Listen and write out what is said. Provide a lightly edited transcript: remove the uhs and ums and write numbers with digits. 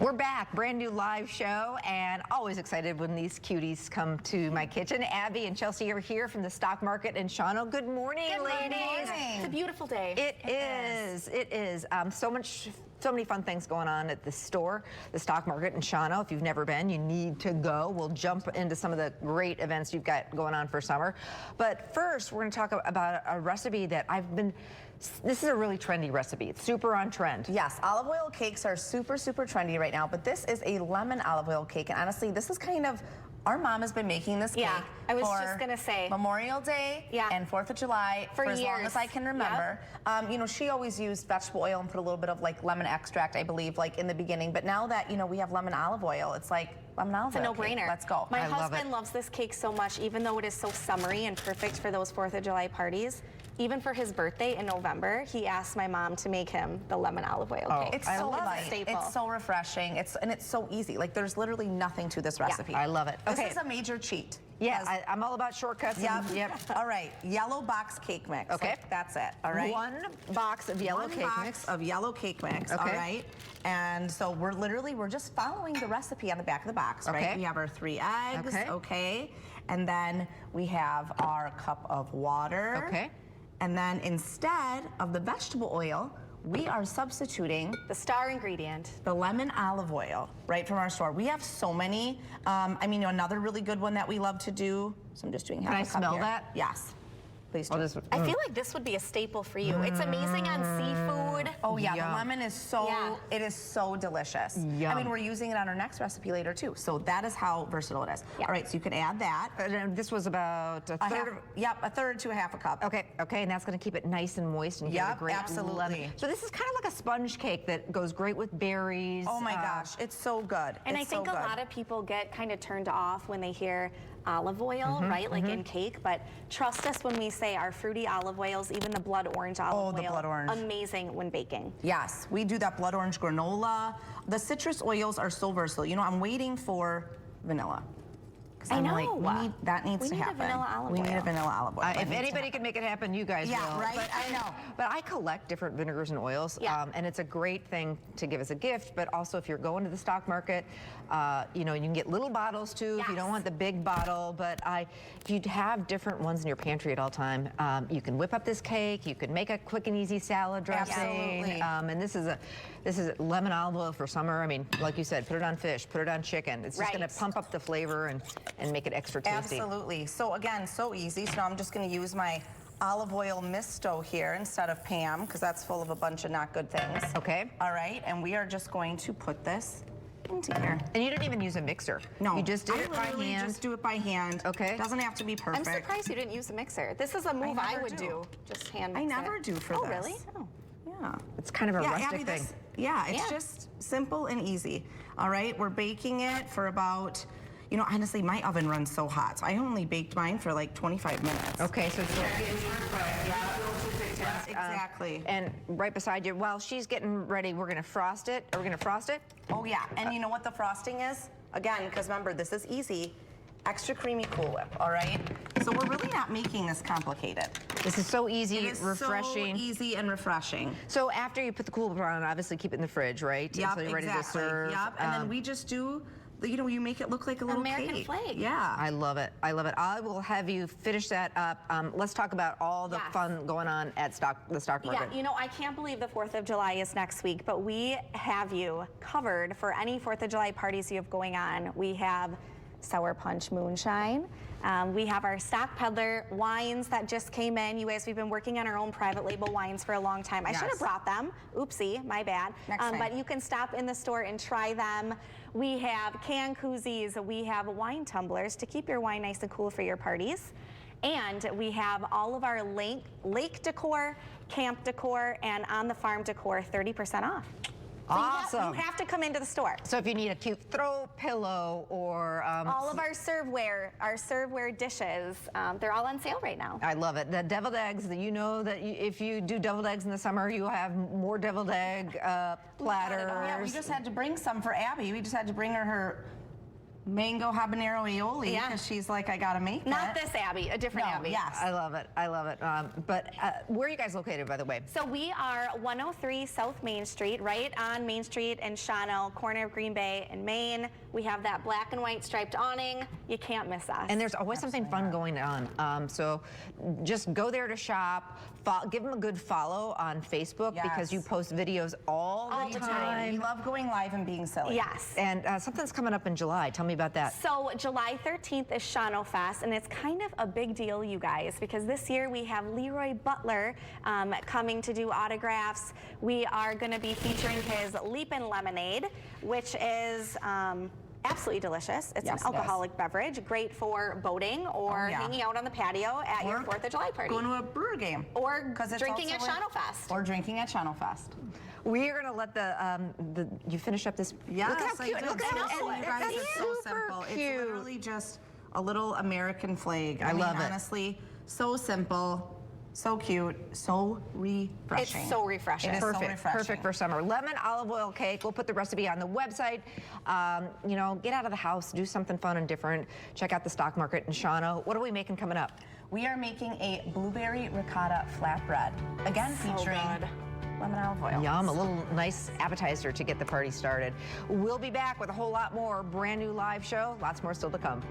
We're back, brand new live show, and always excited when these cuties come to my kitchen. Abby and Chelsea are here from the stock market in Shawano. Good morning, ladies. It's a beautiful day. It is. So many fun things going on at the store, the stock market in Shawano. If you've never been, you need to go. We'll jump into some of the great events you've got going on for summer. But first, we're going to talk about a recipe that this is a really trendy recipe. It's super on trend. Yes, olive oil cakes are super trendy right now, but this is a lemon olive oil cake. And honestly, this is kind of, our mom has been making this cake I was just gonna say Memorial Day and 4th of July for as long as I can remember. You know, she always used vegetable oil and put a little bit of like lemon extract, I believe, like in the beginning. But now that, you know, we have lemon olive oil, it's like lemon olive oil. It's a no-brainer. Let's go. My husband loves this cake so much, even though it is so summery and perfect for those 4th of July parties. Even for his birthday in November, he asked my mom to make him the lemon olive oil cake. It's so light. It's so refreshing. And it's so easy. Like there's literally nothing to this recipe. I love it. Okay. This is a major cheat. Yeah, I'm all about shortcuts. Yep. All right, yellow box cake mix. Okay. Like, that's it. All right. One box of yellow cake mix. Of yellow cake mix. Okay. All right. And so we're just following the recipe on the back of the box. Right. Okay. We have our 3 eggs. Okay. Okay. And then we have our cup of water. Okay. And then instead of the vegetable oil, we are substituting the star ingredient, the lemon olive oil, right from our store. We have so many. I mean, another really good one that we love to do. So I'm just doing half a cup here. Can I smell that? Yes. Please do. I feel like this would be a staple for you. It's amazing on seafood. Oh yeah, the lemon is it is so delicious. Yum. I mean, we're using it on our next recipe later too. So that is how versatile it is. All right, so you can add that. And this was about a third. A third to a half a cup. Okay, and that's going to keep it nice and moist and get a great lemon. So this is kind of like a sponge cake that goes great with berries. Oh my gosh, it's so good. And I think a lot of people get kind of turned off when they hear olive oil, right? Like in cake, but trust us when we say our fruity olive oils, even the blood orange olive oil, blood orange. Amazing when baking. Yes, we do that blood orange granola. The citrus oils are so versatile. You know, I'm waiting for vanilla. I know. Like, that needs to happen. We need a vanilla olive oil. We need a vanilla olive oil. If anybody can make it happen, you guys will. Yeah, right? But I know. But I collect different vinegars and oils, and it's a great thing to give as a gift, but also if you're going to the stock market, you know, you can get little bottles too if you don't want the big bottle, but if you have different ones in your pantry at all time, you can whip up this cake, you can make a quick and easy salad dressing. Absolutely. And this is lemon olive oil for summer. I mean, like you said, put it on fish, put it on chicken. It's just going to pump up the flavor and make it extra tasty. Absolutely. So again, so easy. So now I'm just going to use my olive oil misto here instead of Pam, because that's full of a bunch of not good things. Okay. All right, and we are just going to put this into here. And you didn't even use a mixer. No. You just did it by literally hand. just do it by hand. Okay. Doesn't have to be perfect. I'm surprised you didn't use a mixer. This is a move I would do. Just hand mix I never do for this. Oh, really? Oh. Yeah. It's kind of a rustic Abby, thing. It's just simple and easy. All right, we're baking it for about, you know, honestly, my oven runs so hot. So I only baked mine for like 25 minutes. Okay, so it's exactly. And right beside you, while she's getting ready, we're going to frost it. Are we going to frost it? Oh, yeah. And you know what the frosting is? Again, because remember, this is easy. Extra creamy Cool Whip, all right? So we're really not making this complicated. This is so easy, refreshing. So easy and refreshing. So after you put the Cool Whip on, obviously keep it in the fridge, right? Yep, Until you're ready to serve. Yep, and then we just do, you know, you make it look like a little American cake. flag. Yeah. I love it. I love it. I will have you finish that up. Let's talk about all the fun going on at the stock market. Yeah, you know, I can't believe the 4th of July is next week, but we have you covered for any 4th of July parties you have going on. We have Sour Punch Moonshine. We have our Stock Peddler wines that just came in. You guys, we've been working on our own private label wines for a long time. I should have brought them. Oopsie, my bad. Next time. But you can stop in the store and try them. We have can koozies. We have wine tumblers to keep your wine nice and cool for your parties. And we have all of our lake decor, camp decor, and on the farm decor 30% off. So awesome. You have to come into the store. So if you need a cute throw pillow or all of our serveware dishes, they're all on sale right now. I love it. The deviled eggs, you know that if you do deviled eggs in the summer, you have more deviled egg platters. Yeah, we just had to bring some for Abby. We just had to bring her mango habanero aioli because she's like, I gotta make Not it. this Abby, a different Abby. Yes. I love it. I love it. But where are you guys located, by the way? So we are 103 South Main Street, right on Main Street in Shawano, corner of Greenbay and Maine. We have that black and white striped awning. You can't miss us. And there's always something fun going on. So just go there to shop. Give them a good follow on Facebook because you post videos all the time. We love going live and being silly. Yes. And something's coming up in July. Tell me about that. So July 13th is Shawano Fest, and it's kind of a big deal, you guys, because this year we have Leroy Butler coming to do autographs. We are going to be featuring his Leapin' Lemonade, which is absolutely delicious. It's an alcoholic beverage, great for boating or hanging out on the patio at your 4th of July party. Going to a brewer game. Or drinking at Shawano Fest. Or drinking at Shawano Fest. We are going to let you finish up this. Yes, look how cute. Look how simple, you guys. It's so simple. It's literally just a little American flag. I love mean, it. Honestly, so simple. So cute, so refreshing. It's so refreshing. It is Perfect, so refreshing. perfect for summer. Lemon olive oil cake. We'll put the recipe on the website. You know, get out of the house, do something fun and different. Check out the stock market in Shawano. What are we making coming up? We are making a blueberry ricotta flatbread. Again, featuring lemon olive oil. Yum, a little nice appetizer to get the party started. We'll be back with a whole lot more brand new live show. Lots more still to come.